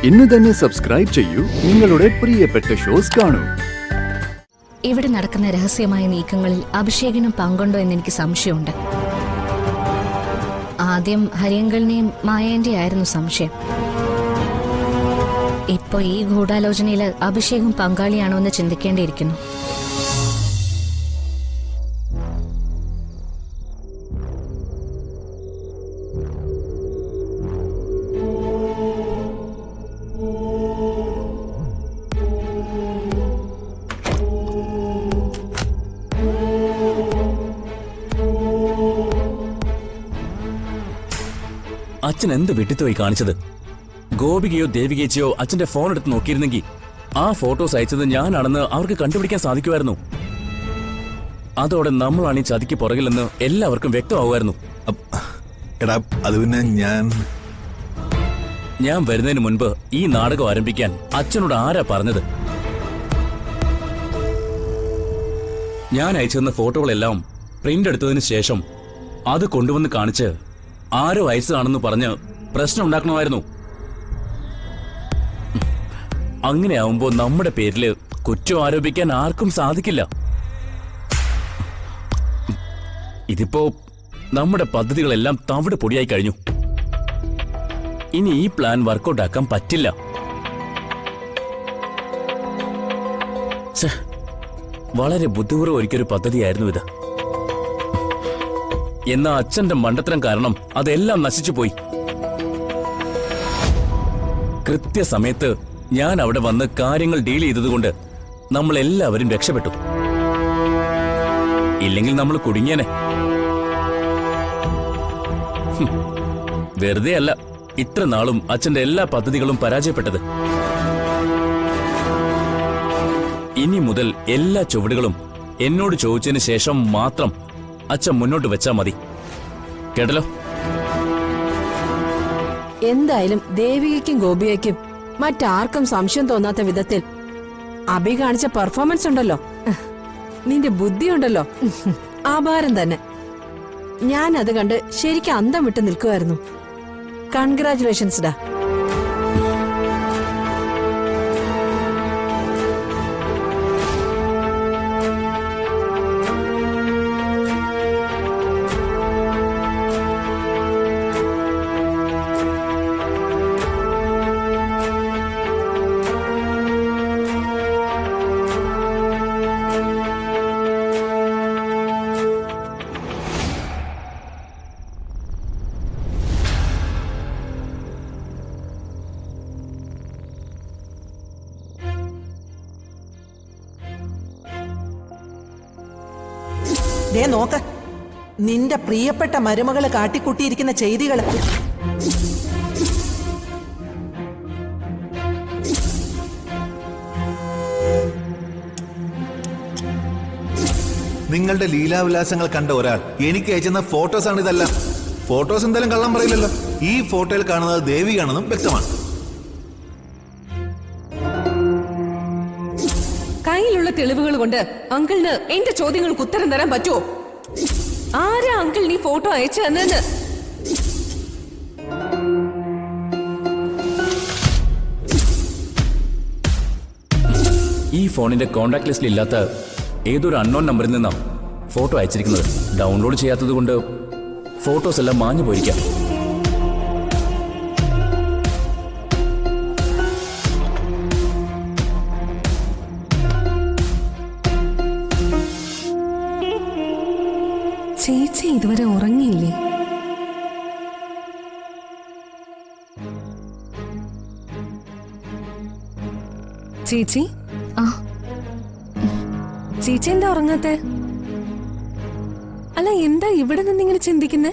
ഇന്ന് തന്നെ സബ്സ്ക്രൈബ് ചെയ്യൂ, നിങ്ങളുടെ പ്രിയപ്പെട്ട ഷോസ് കാണൂ. ഇവിടെ നടക്കുന്ന രഹസ്യമായ നീക്കങ്ങളിൽ അഭിഷേകിനും പങ്കുണ്ടോ എന്ന് എനിക്ക് സംശയമുണ്ട്. ആദ്യം ഹരിയങ്കളിനെയും മായേന്റെ ആയിരുന്നു സംശയം. ഇപ്പൊ ഈ ഗൂഢാലോചനയില് അഭിഷേകും പങ്കാളിയാണോ എന്ന് ചിന്തിക്കേണ്ടിയിരിക്കുന്നു. അച്ഛൻ എന്ത് വിട്ടിത്തുപോയി കാണിച്ചത്? ഗോപികയോ ദേവികേച്ചിയോ അച്ഛന്റെ ഫോൺ എടുത്ത് നോക്കിയിരുന്നെങ്കിൽ ആ ഫോട്ടോസ് അയച്ചത് ഞാനാണെന്ന് അവർക്ക് കണ്ടുപിടിക്കാൻ സാധിക്കുമായിരുന്നു. അതോടെ നമ്മളാണ് ഈ ചതിക്ക് പുറകിലെന്ന് എല്ലാവർക്കും വ്യക്തമാവുമായിരുന്നു. എടാ, അത് പിന്നെ ഞാൻ വരുന്നതിന് മുൻപ് ഈ നാടകം ആരംഭിക്കാൻ അച്ഛനോട് ആരാ പറഞ്ഞത്? ഞാൻ അയച്ചിരുന്ന ഫോട്ടോകളെല്ലാം പ്രിന്റ് എടുത്തതിന് ശേഷം അത് കൊണ്ടുവന്ന് കാണിച്ച് ആരോ അയച്ചതാണെന്ന് പറഞ്ഞ് പ്രശ്നം ഉണ്ടാക്കണമായിരുന്നു. അങ്ങനെയാവുമ്പോ നമ്മുടെ പേരില് കുറ്റം ആരോപിക്കാൻ ആർക്കും സാധിക്കില്ല. ഇതിപ്പോ നമ്മുടെ പദ്ധതികളെല്ലാം തവിട് പൊടിയായി കഴിഞ്ഞു. ഇനി ഈ പ്ലാൻ വർക്കൗട്ട് ആക്കാൻ പറ്റില്ല. വളരെ ബുദ്ധിപൂർവ്വം ഒരിക്കലൊരു പദ്ധതിയായിരുന്നു ഇത്. എന്നാ അച്ഛന്റെ മണ്ടത്തരം കാരണം അതെല്ലാം നശിച്ചുപോയി. കൃത്യസമയത്ത് ഞാൻ അവിടെ വന്ന് കാര്യങ്ങൾ ഡീൽ ചെയ്തതുകൊണ്ട് നമ്മൾ എല്ലാവരും രക്ഷപ്പെട്ടു. ഇല്ലെങ്കിൽ നമ്മൾ കുടുങ്ങിയനെ. വെറുതെ അല്ല ഇത്ര നാളും അച്ഛന്റെ എല്ലാ പദ്ധതികളും പരാജയപ്പെട്ടത്. ഇനി മുതൽ എല്ലാ ചുവടുകളും എന്നോട് ചോദിച്ചതിന് ശേഷം മാത്രം അച്ഛൻ മുന്നോട്ട് വെച്ചാ മതി. കേട്ടല്ലോ? എന്തായാലും ദേവികയ്ക്കും ഗോപികയ്ക്കും മറ്റാർക്കും സംശയം തോന്നാത്ത വിധത്തിൽ അഭി കാണിച്ച പെർഫോമൻസ് ഉണ്ടല്ലോ, നിന്റെ ബുദ്ധിയുണ്ടല്ലോ, ആഭാരം തന്നെ. ഞാൻ അത് കണ്ട് ശരിക്കും അന്തം വിട്ട് നിൽക്കുമായിരുന്നു. കൺഗ്രാറ്റുലേഷൻസ് ഡാ. നോക്ക്, നിന്റെ പ്രിയപ്പെട്ട മരുമകള് കാട്ടിക്കൂട്ടിയിരിക്കുന്ന ചെയ്തികള്. നിങ്ങളുടെ ലീലാവിലാസങ്ങൾ കണ്ട ഒരാൾ എനിക്ക് അയച്ചെന്ന ഫോട്ടോസാണ് ഇതെല്ലാം. ഫോട്ടോസ് എന്തായാലും കള്ളം പറയില്ലല്ലോ. ഈ ഫോട്ടോയിൽ കാണുന്നത് ദേവിയാണെന്നും വ്യക്തമാണ്. കയ്യിലുള്ള തെളിവുകൾ കൊണ്ട് അങ്കിളിന് എന്റെ ചോദ്യങ്ങൾക്ക് ഉത്തരം തരാൻ പറ്റുമോ? ആരാ അങ്കിൾ നീ ഫോട്ടോ അയച്ചു തന്നെന്ന്? ഈ ഫോണിന്റെ കോണ്ടാക്ട് ലിസ്റ്റിൽ ഇല്ലാത്ത ഏതൊരു അൺനോൺ നമ്പറിൽ നിന്നാണ് ഫോട്ടോ അയച്ചിരിക്കുന്നത്. ഡൗൺലോഡ് ചെയ്യാത്തത് കൊണ്ട് ഫോട്ടോസ് എല്ലാം മാഞ്ഞു പോയിരിക്കാം. ചേച്ചി ഇതുവരെ ഉറങ്ങിയില്ലേ? ചേച്ചി ചേച്ചി എന്താ ഉറങ്ങാത്തെ? അല്ല, എന്താ ഇവിടെ നിന്നിങ്ങനെ ചിന്തിക്കുന്നേ?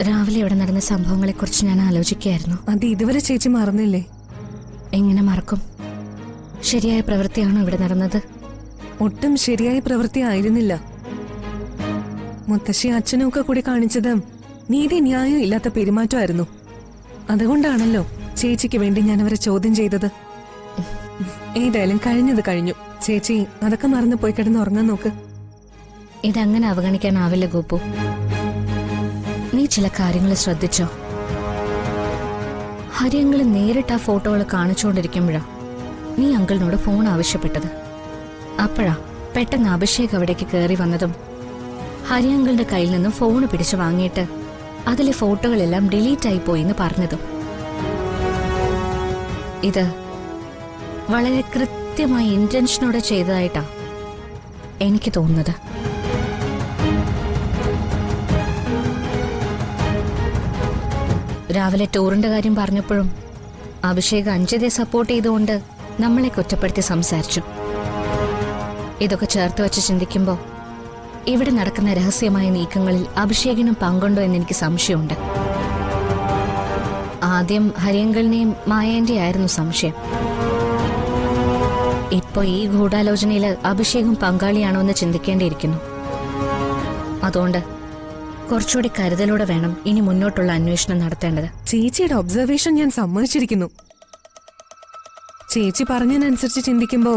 രാവിലെ ഇവിടെ നടന്ന സംഭവങ്ങളെ കുറിച്ച് ഞാൻ ആലോചിക്കുകയായിരുന്നു. അത് ഇതുവരെ ചേച്ചി മറന്നില്ലേ? എങ്ങനെ മറക്കും? ശരിയായ പ്രവൃത്തിയാണോ ഇവിടെ നടന്നത്? ഒട്ടും ശരിയായ പ്രവൃത്തി ആയിരുന്നില്ല. മുത്തശ്ശി അച്ഛനും ഒക്കെ കൂടി കാണിച്ചത് നീതി ന്യായം ഇല്ലാത്ത പെരുമാറ്റമായിരുന്നു. അതുകൊണ്ടാണല്ലോ ചേച്ചിക്ക് വേണ്ടി ഞാൻ അവരെ ചോദ്യം ചെയ്തത്. ഏതായാലും കഴിഞ്ഞത് കഴിഞ്ഞു. ചേച്ചി അതൊക്കെ മറന്നു പോയി കിടന്ന് ഉറങ്ങാൻ നോക്ക്. ഇതങ്ങനെ അവഗണിക്കാനാവില്ല ഗോപു. നീ ചില കാര്യങ്ങൾ ശ്രദ്ധിച്ചോ? ഹരിയങ്കിൾ നേരിട്ട് ആ ഫോട്ടോകൾ കാണിച്ചുകൊണ്ടിരിക്കുമ്പോഴാ നീ അങ്കിളിനോട് ഫോൺ ആവശ്യപ്പെട്ടത്. അപ്പോഴാ പെട്ടെന്ന് അഭിഷേക് അവിടേക്ക് കയറി വന്നതും ഹരിയങ്കിളുടെ കയ്യിൽ നിന്നും ഫോൺ പിടിച്ചു വാങ്ങിയിട്ട് അതിലെ ഫോട്ടോകളെല്ലാം ഡിലീറ്റ് ആയി പോയി എന്ന് പറഞ്ഞതും. ഇത് വളരെ കൃത്യമായ ഇന്റൻഷനോടെ ചെയ്തതായിട്ടാ എനിക്ക് തോന്നുന്നത്. രാവിലെ ടൂറിന്റെ കാര്യം പറഞ്ഞപ്പോഴും അഭിഷേക് അഞ്ജിതയെ സപ്പോർട്ട് ചെയ്തുകൊണ്ട് നമ്മളെ കുറ്റപ്പെടുത്തി സംസാരിച്ചു. ഇതൊക്കെ ചേർത്ത് വെച്ച് ചിന്തിക്കുമ്പോൾ ഇവിടെ നടക്കുന്ന രഹസ്യമായ നീക്കങ്ങളിൽ അഭിഷേകിനും പങ്കുണ്ടോ എന്ന് എനിക്ക് സംശയമുണ്ട്. ആദ്യം ഹരിയങ്കളിനെയും മായേന്റെ ആയിരുന്നു സംശയം. ഇപ്പൊ ഈ ഗൂഢാലോചനയില് അഭിഷേകും പങ്കാളിയാണോ എന്ന് ചിന്തിക്കേണ്ടിയിരിക്കുന്നു. അതുകൊണ്ട് കുറച്ചുകൂടി കരുതലോടെ വേണം ഇനി മുന്നോട്ടുള്ള അന്വേഷണം നടത്തേണ്ടത്. ചേച്ചിയുടെ ഒബ്സർവേഷൻ ഞാൻ സമ്മതിച്ചിരിക്കുന്നു. ചേച്ചി പറഞ്ഞതിനനുസരിച്ച് ചിന്തിക്കുമ്പോ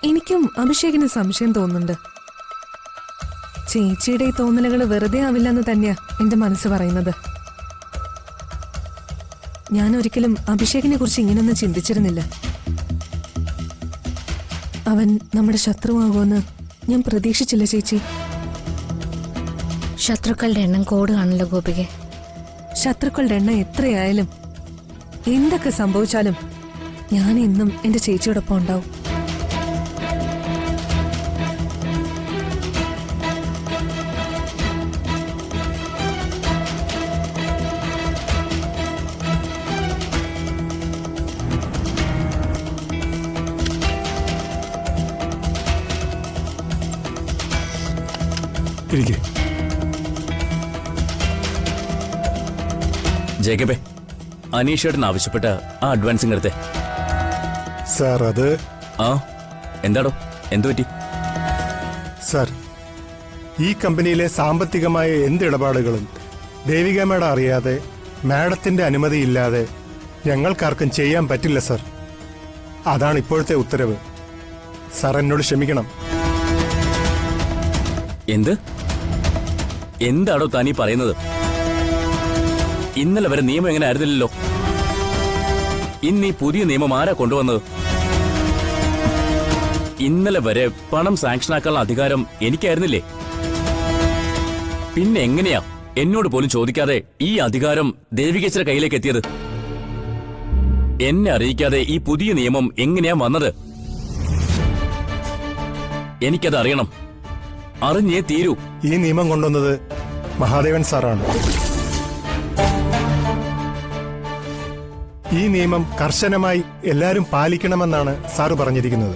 എനിക്കും അഭിഷേകിന് സംശയം തോന്നുന്നുണ്ട്. ചേച്ചിയുടെ ഈ തോന്നലുകൾ വെറുതെ ആവില്ലെന്ന് തന്നെയാ എന്റെ മനസ്സ് പറയുന്നത്. ഞാൻ ഒരിക്കലും അഭിഷേകിനെ കുറിച്ച് ഇങ്ങനൊന്നും ചിന്തിച്ചിരുന്നില്ല. അവൻ നമ്മുടെ ശത്രുവാകുമെന്ന് ഞാൻ പ്രതീക്ഷിച്ചില്ല ചേച്ചി. ശത്രുക്കളുടെ എണ്ണം കൂടുകയാണല്ലോ ഗോപികെ. ശത്രുക്കളുടെ എണ്ണം എത്രയായാലും എന്തൊക്കെ സംഭവിച്ചാലും ഞാൻ എന്നും എന്റെ ചേച്ചിയോടൊപ്പം ഉണ്ടാവും. ജേക്കബേ, അനീഷേട്ടൻ ആവശ്യപ്പെട്ട ആ അഡ്വാൻസിങ് എടുത്തേ. സാർ അത് ആ എന്താടോ, എന്തു പറ്റി? സാർ, ഈ കമ്പനിയിലെ സാമ്പത്തികമായ എന്ത് ഇടപാടുകളും ദേവിക മേഡം അറിയാതെ, മാഡത്തിന്റെ അനുമതിയില്ലാതെ ഞങ്ങൾക്കാർക്കും ചെയ്യാൻ പറ്റില്ല സാർ. അതാണ് ഇപ്പോഴത്തെ ഉത്തരവ്. സാർ എന്നോട് ക്ഷമിക്കണം. എന്താടോ താനീ പറയുന്നത്? ഇന്നലെ വരെ നിയമം എങ്ങനെ ആയിരുന്നില്ലല്ലോ. ഇന്ന് ഈ പുതിയ നിയമം ആരാ കൊണ്ടുവന്നത്? ഇന്നലെ വരെ പണം സാങ്ഷനാക്കാനുള്ള അധികാരം എനിക്കായിരുന്നില്ലേ? പിന്നെ എങ്ങനെയാ എന്നോട് പോലും ചോദിക്കാതെ ഈ അധികാരം ദേവികേശ്വര കയ്യിലേക്ക് എത്തിയത്? എന്നെ അറിയിക്കാതെ ഈ പുതിയ നിയമം എങ്ങനെയാ വന്നത്? എനിക്കത് അറിയണം. അറിഞ്ഞേ തീരൂ. ഈ നിയമം കൊണ്ടുവന്നത് മഹാദേവൻ സാറാണ്. ഈ നിയമം കർശനമായി എല്ലാവരും പാലിക്കണമെന്നാണ് സാറ് പറഞ്ഞിരിക്കുന്നത്.